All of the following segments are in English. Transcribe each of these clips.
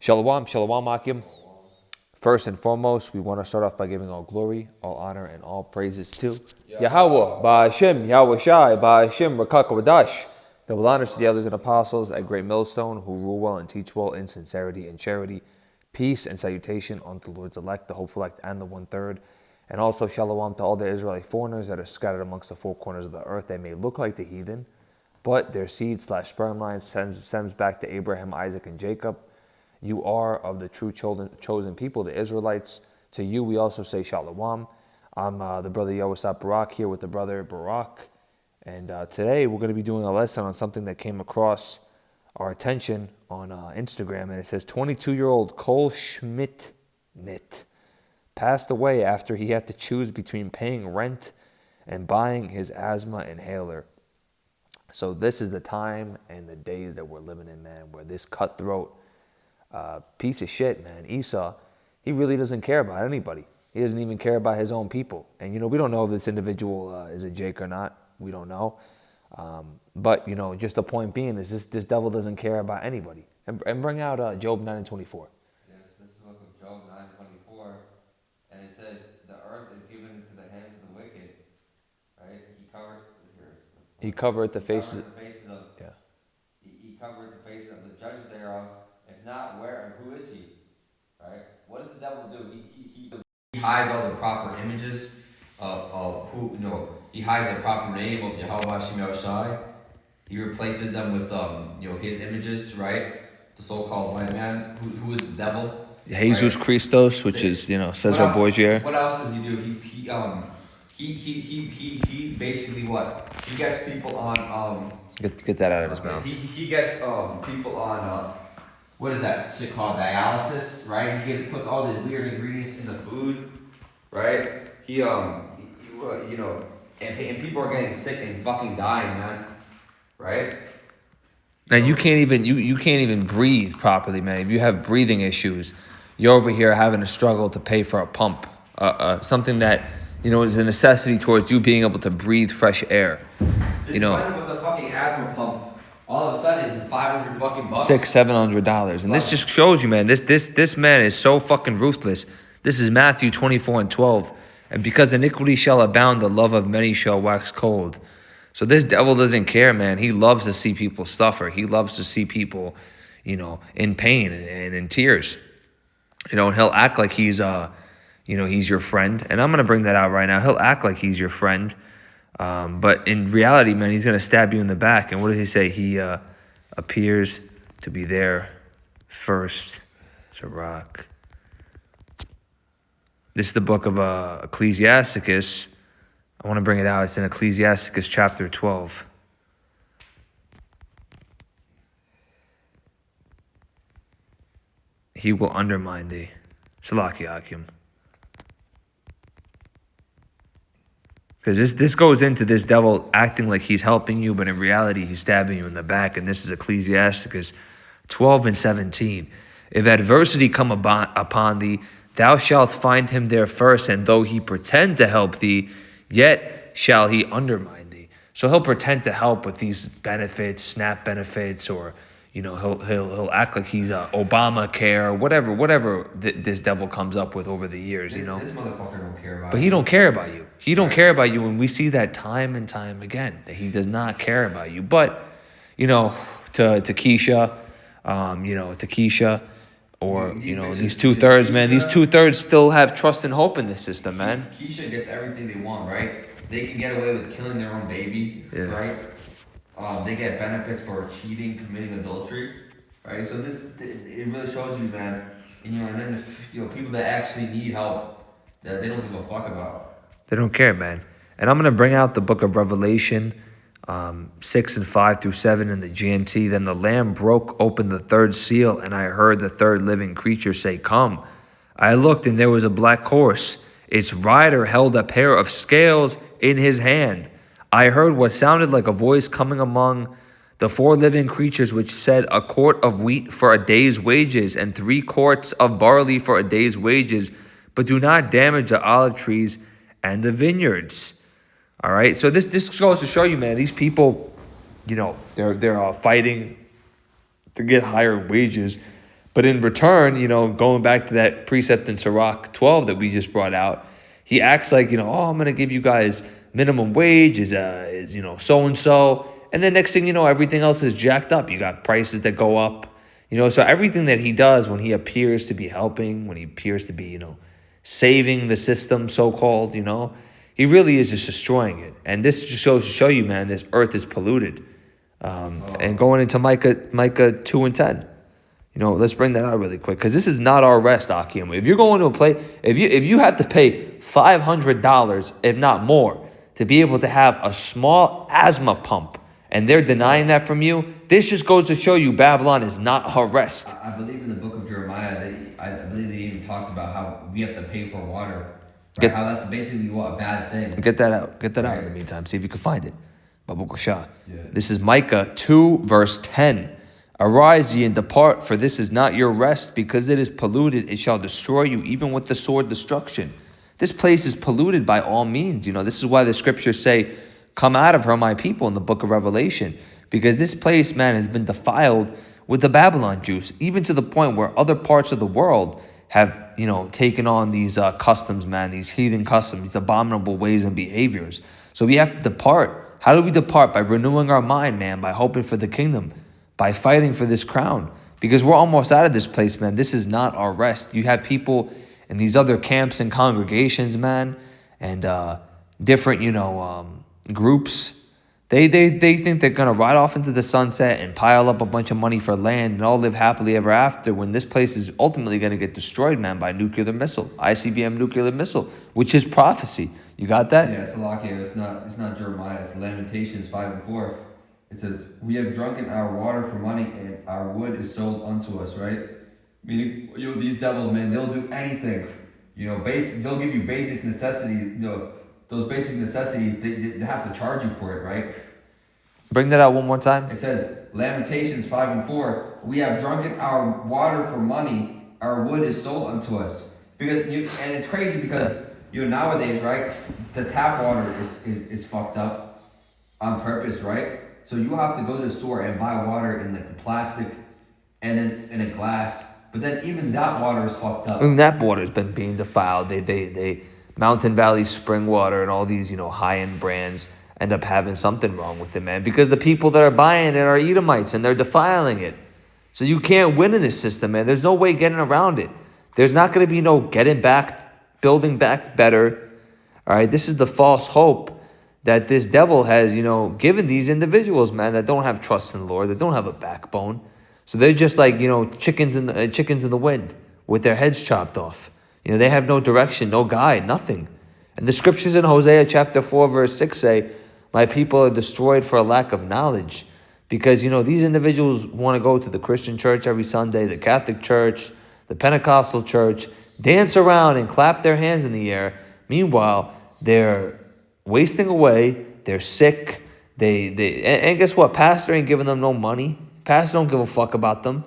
Shalom, shalom, Akim. First and foremost, we want to start off by giving all glory, all honor, and all praises to Yahweh, Ba'Hashem, Yahweh Shai, Ba'Hashem, Rakaka Wadash. Double honors to the elders and apostles at Great Millstone who rule well and teach well in sincerity and charity. Peace and salutation unto the Lord's elect, the hopeful elect, and the one-third. And also shalom to all the Israelite foreigners that are scattered amongst the four corners of the earth. They may look like the heathen, but their seed/sperm line stems back to Abraham, Isaac, and Jacob. You are of the true chosen people, the Israelites. To you we also say shalom. I'm the brother Yawasap Barak here with the brother Barak. And today we're going to be doing a lesson on something that came across our attention on Instagram. And it says 22-year-old Cole Schmidt passed away after he had to choose between paying rent and buying his asthma inhaler. So this is the time and the days that we're living in, man, where this cutthroat piece of shit, man, Esau, he really doesn't care about anybody. He doesn't even care about his own people. And, we don't know if this individual is a Jake or not. We don't know. But, just the point being is this devil doesn't care about anybody. And bring out Job 9:24. Yes, this is the book of Job 9:24. And it says, the earth is given into the hands of the wicked. Right? He covered the faces of yeah. He covered the faces of the judges thereof. If not, where and who is he? Right? What does the devil do? He hides all the proper images of who, he hides the proper name of Yahweh Hashem Yahushai. He replaces them with his images, right? The so-called white man, who is the devil. Jesus right? Christos, which is, Cesar Borgia. What else does he do? He basically what? He gets people on Get that out of his mouth. He gets people on what is that shit called, dialysis, right? He puts all these weird ingredients in the food, right? And people are getting sick and fucking dying, man, right? And you can't even breathe properly, man. If you have breathing issues, you're over here having to struggle to pay for a pump, something that is a necessity towards you being able to breathe fresh air. Since when was a fucking asthma pump? All of a sudden, it's $500 fucking bucks. $600-$700, and this just shows you, man. This man is so fucking ruthless. This is Matthew 24:12, and because iniquity shall abound, the love of many shall wax cold. So this devil doesn't care, man. He loves to see people suffer. He loves to see people, in pain and in tears. And he'll act like he's he's your friend. And I'm gonna bring that out right now. He'll act like he's your friend. But in reality, man, he's going to stab you in the back. And what does he say? He appears to be there first to rock. This is the book of Ecclesiasticus. I want to bring it out. It's in Ecclesiasticus chapter 12. He will undermine thee. Salaki Akim. Because this goes into this devil acting like he's helping you, but in reality, he's stabbing you in the back. And this is Ecclesiasticus 12:17. If adversity come upon thee, thou shalt find him there first, and though he pretend to help thee, yet shall he undermine thee. So he'll pretend to help with these benefits, SNAP benefits, or he'll act like he's Obamacare, whatever this devil comes up with over the years. This motherfucker don't care about. But he don't care about you. He don't care about you, and we see that time and time again that he does not care about you. But to Keisha, to Keisha, or these 2/3, man. These 2/3 still have trust and hope in this system, man. Keisha gets everything they want, right? They can get away with killing their own baby, right? They get benefits for cheating, committing adultery, right? So it really shows you, man. And then people that actually need help, that they don't give a fuck about. They don't care, man. And I'm gonna bring out the book of Revelation, 6:5-7 in the GNT. Then the Lamb broke open the third seal, and I heard the third living creature say, "Come." I looked, and there was a black horse. Its rider held a pair of scales in his hand. I heard what sounded like a voice coming among the four living creatures, which said, "A quart of wheat for a day's wages, and 3 quarts of barley for a day's wages, but do not damage the olive trees and the vineyards." All right, so this goes to show you, man, these people, they're fighting to get higher wages, But in return, going back to that precept in Sirach 12 that we just brought out, he acts like, oh, I'm going to give you guys minimum wage is so-and-so. And then next thing you know, everything else is jacked up. You got prices that go up, so everything that he does when he appears to be helping, when he appears to be, saving the system, so-called, he really is just destroying it. And this just goes to show you, man, this earth is polluted. And going into Micah 2 and 10. Let's bring that out really quick, because this is not our rest, Akim. If you're going to a place, if you have to pay $500, if not more, to be able to have a small asthma pump, and they're denying that from you, this just goes to show you Babylon is not our rest. I believe in the book of Jeremiah, I believe they even talked about how we have to pay for water. Right? How that's basically a bad thing. Get that out. Get that out in the meantime. See if you can find it. Babu Kosha. Yeah. This is Micah 2, verse 10. Arise ye and depart, for this is not your rest, because it is polluted. It shall destroy you, even with the sword destruction. This place is polluted by all means. This is why the scriptures say, come out of her, my people, in the book of Revelation. Because this place, man, has been defiled with the Babylon juice, even to the point where other parts of the world have, taken on these customs, man, these heathen customs, these abominable ways and behaviors. So we have to depart. How do we depart? By renewing our mind, man, by hoping for the kingdom, by fighting for this crown. Because we're almost out of this place, man. This is not our rest. You have people in these other camps and congregations, man, and different, groups. They think they're going to ride off into the sunset and pile up a bunch of money for land and all live happily ever after, when this place is ultimately going to get destroyed, man, by nuclear missile, ICBM nuclear missile, which is prophecy. You got that? Yeah, Salakia, it's not Jeremiah, it's Lamentations 5 and 4. It says, we have drunken our water for money, and our wood is sold unto us, right? Meaning, these devils, man, they'll do anything. They'll give you basic necessities, those basic necessities, they have to charge you for it, right? Bring that out one more time. It says, Lamentations 5 and 4, we have drunken our water for money, our wood is sold unto us. And it's crazy because, nowadays, right, the tap water is fucked up on purpose, right? So you have to go to the store and buy water in like a plastic and in a glass. But then even that water is fucked up. And that water's been being defiled. They Mountain Valley spring water and all these, high-end brands end up having something wrong with it, man. Because the people that are buying it are Edomites and they're defiling it. So you can't win in this system, man. There's no way getting around it. There's not going to be no getting back, building back better. All right, this is the false hope that this devil has, given these individuals, man, that don't have trust in the Lord, that don't have a backbone. So they're just like, chickens in the wind with their heads chopped off. They have no direction, no guide, nothing. And the scriptures in Hosea chapter 4, verse 6 say, my people are destroyed for a lack of knowledge. Because, these individuals want to go to the Christian church every Sunday, the Catholic church, the Pentecostal church, dance around and clap their hands in the air. Meanwhile, they're wasting away, they're sick, and guess what? Pastor ain't giving them no money. Pastor don't give a fuck about them.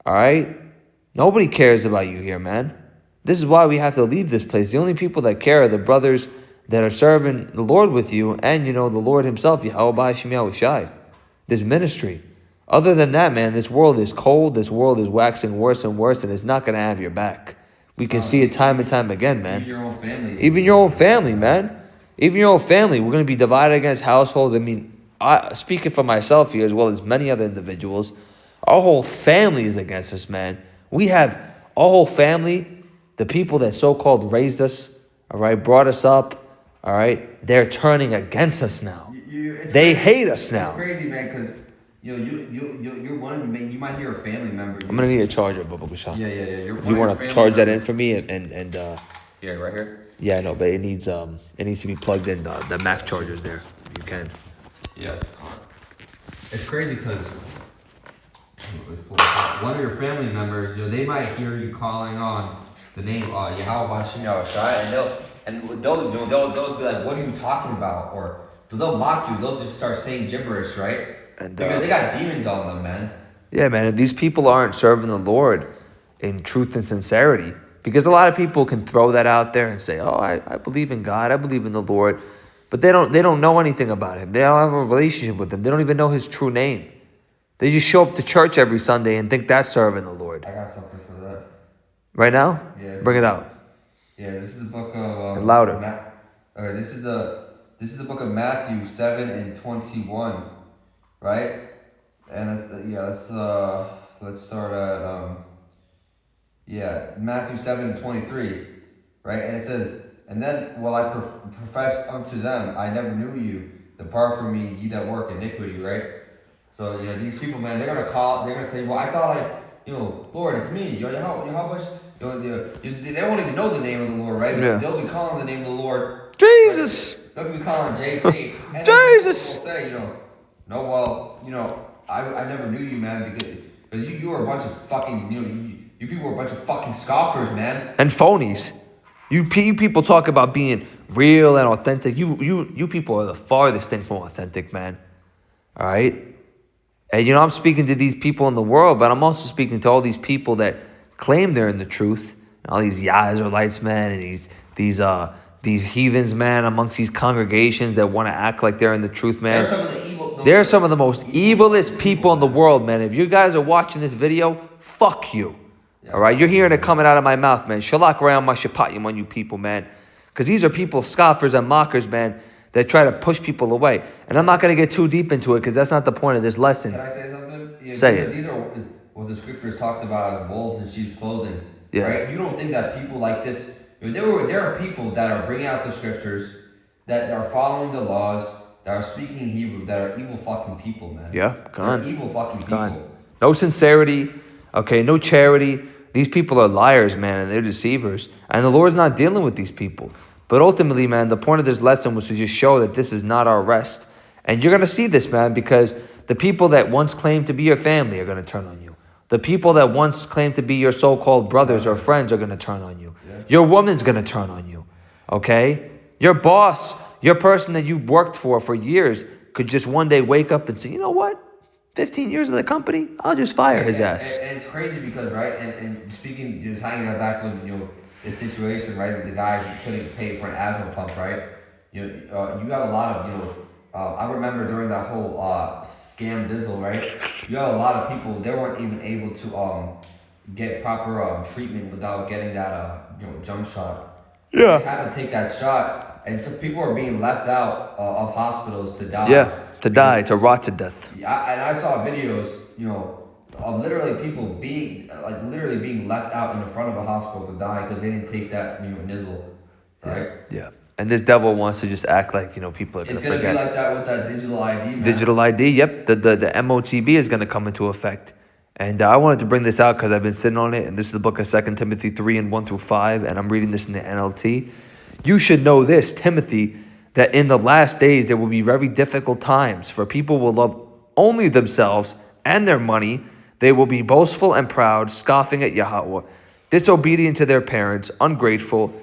All right? Nobody cares about you here, man. This is why we have to leave this place. The only people that care are the brothers that are serving the Lord with you, and the Lord himself, Yahweh Shem Yahweh Shai, this ministry. Other than that, man, this world is cold, this world is waxing worse and worse, and it's not going to have your back. We can see it time and time again, man. Even your own family. Even your own family, man. Even your own family. We're going to be divided against households. I mean, speaking for myself here as well as many other individuals, our whole family is against us, man. We have our whole family, the people that so-called raised us, all right, brought us up, all right, they're turning against us now. They hate us now. It's crazy, man, because you're one of them. You might hear a family member. I'm gonna need a charger, Bubba Gushan. Yeah. If you want to charge that in for me, and yeah, right here. Yeah, no, but it needs to be plugged in. The Mac charger's there. You can. Yeah. It's crazy because one of your family members, they might hear you calling on the name Yahweh Shem Yahweh Shai, and they'll be like, "What are you talking about?" Or they'll mock you. They'll just start saying gibberish, right? And, because they got demons on them, man. Yeah, man. These people aren't serving the Lord in truth and sincerity. Because a lot of people can throw that out there and say, "Oh, I believe in God. I believe in the Lord," but they don't know anything about Him. They don't have a relationship with Him. They don't even know His true name. They just show up to church every Sunday and think that's serving the Lord. I got something for that. Right now? Yeah. Bring it out. Yeah, this is the book of And louder. Okay, this is the book of Matthew 7:21, right? And let's start at Matthew 7:23, right? And it says, "And then will I profess unto them, I never knew you. Depart from me, ye that work iniquity," right? So these people, man, they're gonna say, "Well, I thought Lord, it's me. How much?" They won't even know the name of the Lord, right? Yeah. They'll be calling the name of the Lord. Jesus. Right? They'll be calling JC. And Jesus. They'll say, no, well, I never knew you, man, because you were a bunch of fucking, you people were a bunch of fucking scoffers, man. And phonies. You people talk about being real and authentic. You people are the farthest thing from authentic, man. All right? And I'm speaking to these people in the world, but I'm also speaking to all these people that claim they're in the truth. All these Yazerlites, man, and these heathens, man, amongst these congregations that want to act like they're in the truth, man. They're some of the most evilest people in the world, man. If you guys are watching this video, fuck you. Yeah. All right? You're hearing it coming out of my mouth, man. Shalak Rayam Mashapatiyam on you people, man. Because these are people, scoffers and mockers, man, that try to push people away. And I'm not going to get too deep into it because that's not the point of this lesson. Can I say something? These are what the scriptures talked about as wolves in sheep's clothing. Yeah. Right? You don't think that people like this... There are people that are bringing out the scriptures, that are following the laws, that are speaking Hebrew, that are evil fucking people, man. Yeah, gone. They're evil fucking people. Gone. No sincerity, okay, no charity. These people are liars, man, and they're deceivers. And the Lord's not dealing with these people. But ultimately, man, the point of this lesson was to just show that this is not our rest. And you're going to see this, man, because the people that once claimed to be your family are going to turn on you. The people that once claimed to be your so-called brothers or friends are going to turn on you. Yeah. Your woman's going to turn on you, okay? Your boss, your person that you've worked for years could just one day wake up and say, you know what? 15 years of the company, I'll just fire his ass. And it's crazy because, right, and speaking, tying that back with, the situation, right, the guy who couldn't pay for an asthma pump, right? You have a lot of, I remember during that whole scam dizzle, right? You have a lot of people, they weren't even able to get proper treatment without getting that jump shot. Yeah. They had to take that shot, and some people are being left out of hospitals to die. Yeah, to rot to death. Yeah, and I saw videos, of literally people being left out in the front of a hospital to die because they didn't take that nizzle, right? Yeah. And this devil wants to just act like people are going to forget. It's going to be like that with that digital ID, man. Digital ID, yep. The MOTB is going to come into effect. And I wanted to bring this out because I've been sitting on it. And this is the book of 2 Timothy 3:1-5. And I'm reading this in the NLT. You should know this, Timothy, that in the last days there will be very difficult times. For people will love only themselves and their money. They will be boastful and proud, scoffing at Yahweh, disobedient to their parents, ungrateful.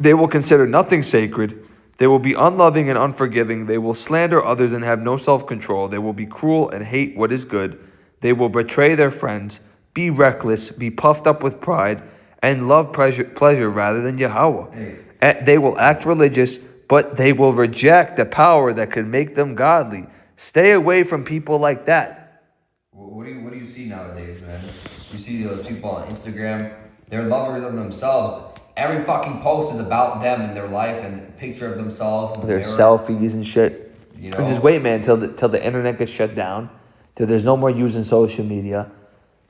They will consider nothing sacred. They will be unloving and unforgiving. They will slander others and have no self-control. They will be cruel and hate what is good. They will betray their friends, be reckless, be puffed up with pride, and love pleasure rather than Yahweh. They will act religious, but they will reject the power that could make them godly. Stay away from people like that. What do you see nowadays, man? You see those people on Instagram, they're lovers of themselves. Every fucking post is about them and their life and a picture of themselves. In their mirror. Selfies and shit. And just wait, man, till the internet gets shut down, till there's no more using social media.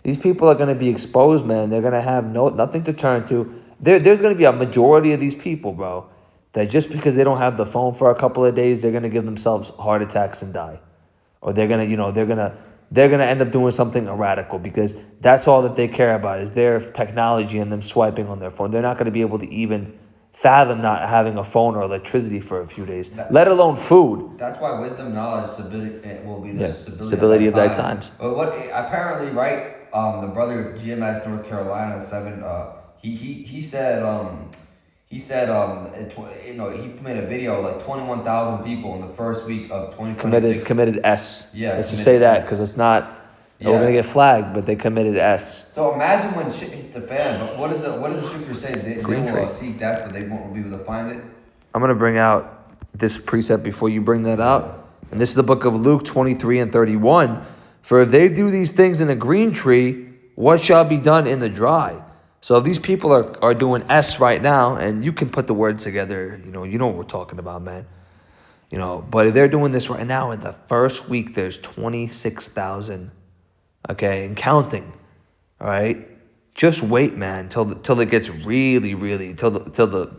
These people are going to be exposed, man. They're going to have nothing to turn to. There's going to be a majority of these people, bro, that just because they don't have the phone for a couple of days, they're going to give themselves heart attacks and die. Or they're going to, they're going to end up doing something radical because that's all that they care about is their technology and them swiping on their phone. They're not going to be able to even fathom not having a phone or electricity for a few days, let alone food. That's why wisdom, knowledge, stability will be the stability of thy times. But what apparently, right? The brother of GMS North Carolina 7. He said he made a video like 21,000 people in the first week of 2026 committed S. Yeah, let's just say that because it's not. Yeah. We're gonna get flagged, but they committed S. So imagine when shit hits the fan. But what does the scripture say? They will seek that, but they won't be able to find it. I'm gonna bring out this precept before you bring that out, and this is the book of Luke 23:31. For if they do these things in a green tree, what shall be done in the dry? So these people are doing S right now, and you can put the words together. You know what we're talking about, man. But if they're doing this right now, in the first week, there's 26,000, okay, and counting, all right? Just wait, man, till it gets really, till the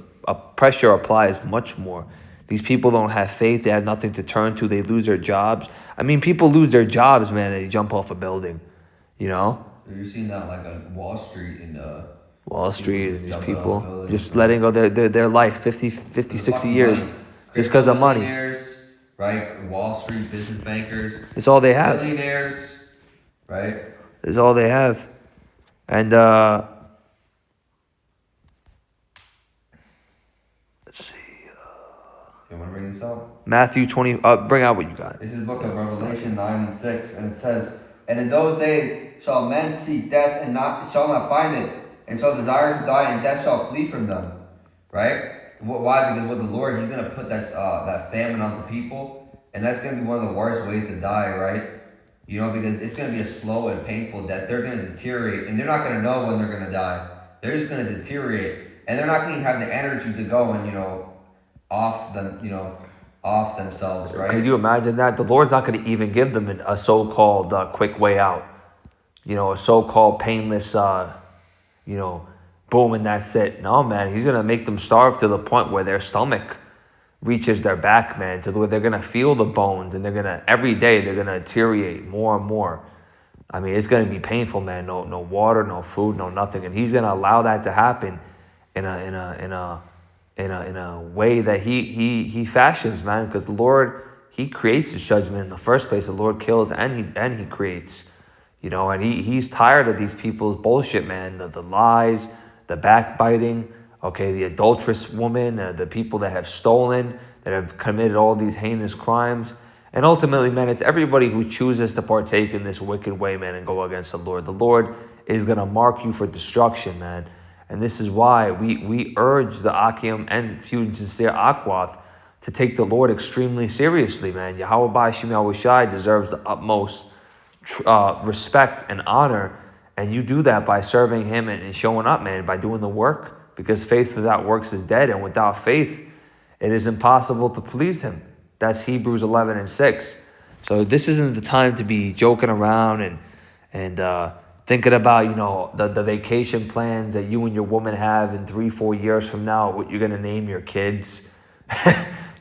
pressure applies much more. These people don't have faith. They have nothing to turn to. They lose their jobs. I mean, people lose their jobs, man, and they jump off a building, You're seeing that like on Wall Street and Wall Street and these jumping off people buildings, just letting go their life 50, 60 years just because of money. Millionaires, right? Wall Street business bankers. It's all they have. Billionaires, right? It's all they have. And let's see. You want to bring this up? Matthew 20. Bring out what you got. This is the book of Revelation 9:6, and it says, "And in those days shall men seek death and shall not find it, and shall desire to die, and death shall flee from them." Right? Why? Because with the Lord, He's gonna put that famine on the people, and that's gonna be one of the worst ways to die, right? Because it's gonna be a slow and painful death. They're gonna deteriorate, and they're not gonna know when they're gonna die. They're just gonna deteriorate, and they're not gonna have the energy to go and off themselves, right? Could you imagine that? The Lord's not going to even give them a so-called quick way out. A so-called painless, boom, and that's it. No, man, He's going to make them starve to the point where their stomach reaches their back, man, to where they're going to feel the bones, and every day they're going to deteriorate more and more. I mean, it's going to be painful, man. No water, no food, no nothing. And He's going to allow that to happen in a way that he fashions, man, because the Lord, He creates the judgment in the first place. The Lord kills and he creates, and he's tired of these people's bullshit, man. The lies, the backbiting, okay, the adulterous woman, the people that have stolen, that have committed all these heinous crimes. And ultimately, man, it's everybody who chooses to partake in this wicked way, man, and go against the Lord. The Lord is going to mark you for destruction, man. And this is why we urge the Akim and few and sincere Akwath to take the Lord extremely seriously, man. Yahweh Ba'ashim Yahweh Shai deserves the utmost respect and honor. And you do that by serving Him and showing up, man, by doing the work. Because faith without works is dead. And without faith, it is impossible to please Him. That's Hebrews 11:6. So this isn't the time to be joking around and thinking about, the vacation plans that you and your woman have in 3-4 years from now, what you're going to name your kids.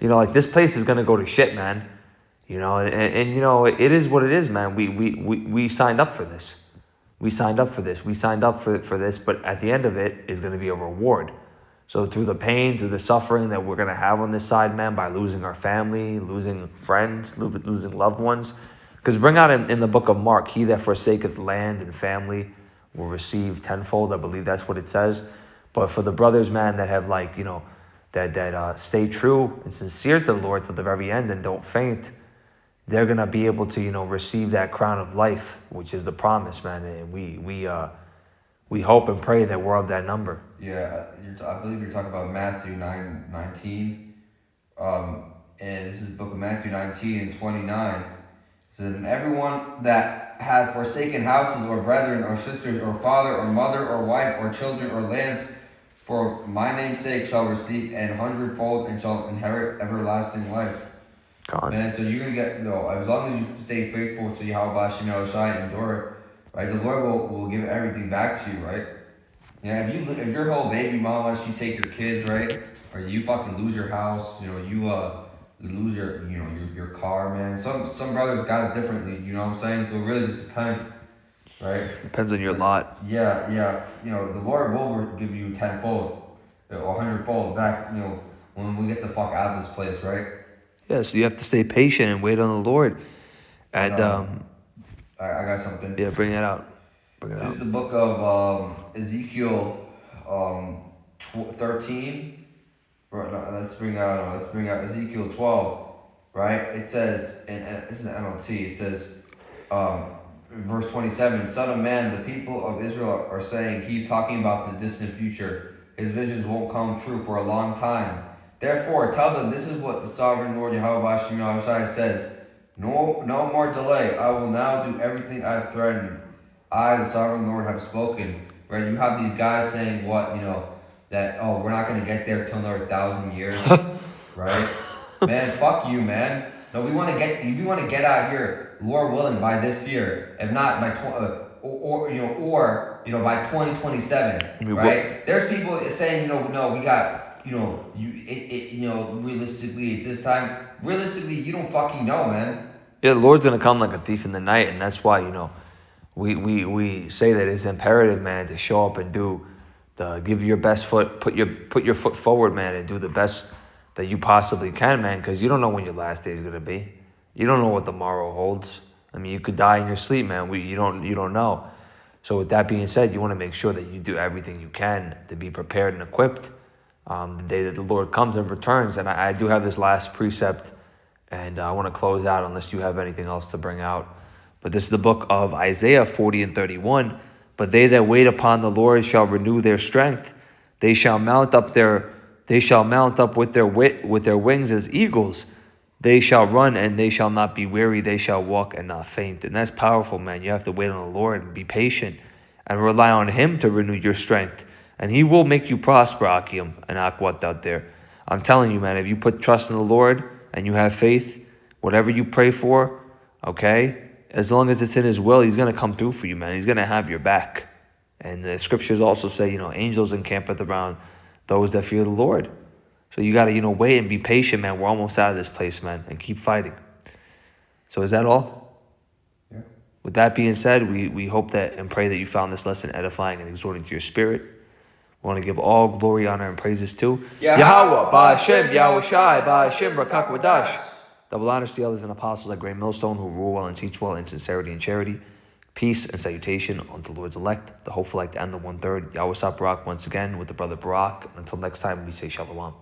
Like this place is going to go to shit, man. And it is what it is, man. We signed up for this. We signed up for this. We signed up for this, but at the end of it is going to be a reward. So through the pain, through the suffering that we're going to have on this side, man, by losing our family, losing friends, losing loved ones. Because bring out in the book of Mark, he that forsaketh land and family will receive tenfold. I believe that's what it says. But for the brothers, man, that have that stay true and sincere to the Lord to the very end and don't faint, they're going to be able to, receive that crown of life, which is the promise, man. And we hope and pray that we're of that number. Yeah, I believe you're talking about Matthew 9:19. And this is the book of Matthew 19:29. So then everyone that hath forsaken houses or brethren or sisters or father or mother or wife or children or lands for my name's sake shall receive an hundredfold and shall inherit everlasting life. God. And so you're going to get, as long as you stay faithful to Yahweh Ba'ashim Yahweh Shai and endure, right, the Lord will give everything back to you, right? If your whole baby mama, she take your kids, right, or you fucking lose your house, you lose your car, man. Some brothers got it differently, you know what I'm saying? So it really just depends, right? Depends on your lot. Yeah. The Lord will give you tenfold or hundredfold back, when we get the fuck out of this place, right? Yeah, so you have to stay patient and wait on the Lord. And I got something. Yeah, bring it out. This is the book of Ezekiel 13. Right, no, let's bring out Ezekiel 12, right? It says, and this is the NLT, it says, verse 27, Son of man, the people of Israel are saying, he's talking about the distant future. His visions won't come true for a long time. Therefore, tell them this is what the sovereign Lord Yahweh Ba'ashim Yahweh Shai says. No more delay. I will now do everything I've threatened. I, the sovereign Lord, have spoken. Right? You have these guys saying what, that, oh, we're not going to get there till another 1,000 years. Right? Man, fuck you, man. No, we want to get out here, Lord willing, by this year. If not by by 2027, right? There's people saying, no, we got, realistically, it's this time. Realistically, you don't fucking know, man. Yeah, the Lord's gonna come like a thief in the night, and that's why we say that it's imperative, man, to show up and give your best foot, put your foot forward, man, and do the best that you possibly can, man, because you don't know when your last day is gonna be. You don't know what tomorrow holds. I mean, you could die in your sleep, man. You don't know. So with that being said, you want to make sure that you do everything you can to be prepared and equipped the day that the Lord comes and returns. And I do have this last precept, and I want to close out unless you have anything else to bring out. But this is the book of Isaiah 40 and 31. But they that wait upon the Lord shall renew their strength. They shall mount up with their wings as eagles. They shall run and they shall not be weary. They shall walk and not faint. And that's powerful, man. You have to wait on the Lord and be patient and rely on Him to renew your strength. And He will make you prosper, Akim and Akwat out there. I'm telling you, man, if you put trust in the Lord and you have faith, whatever you pray for, okay, as long as it's in His will, He's going to come through for you, man. He's going to have your back. And the scriptures also say, angels encampeth around those that fear the Lord. So you got to, wait and be patient, man. We're almost out of this place, man, and keep fighting. So is that all? Yeah. With that being said, we hope that and pray that you found this lesson edifying and exhorting to your spirit. We want to give all glory, honor, and praises to Yahweh, Ba'ashem, Yahweh Shai, Ba'ashem, Rakak Wadash. Double honors to the elders and apostles at Great Millstone who rule well and teach well in sincerity and charity. Peace and salutation unto the Lord's elect, the hopeful elect, and the 1/3. Yahweh Sap Barak once again with the brother Barak. Until next time, we say Shalom.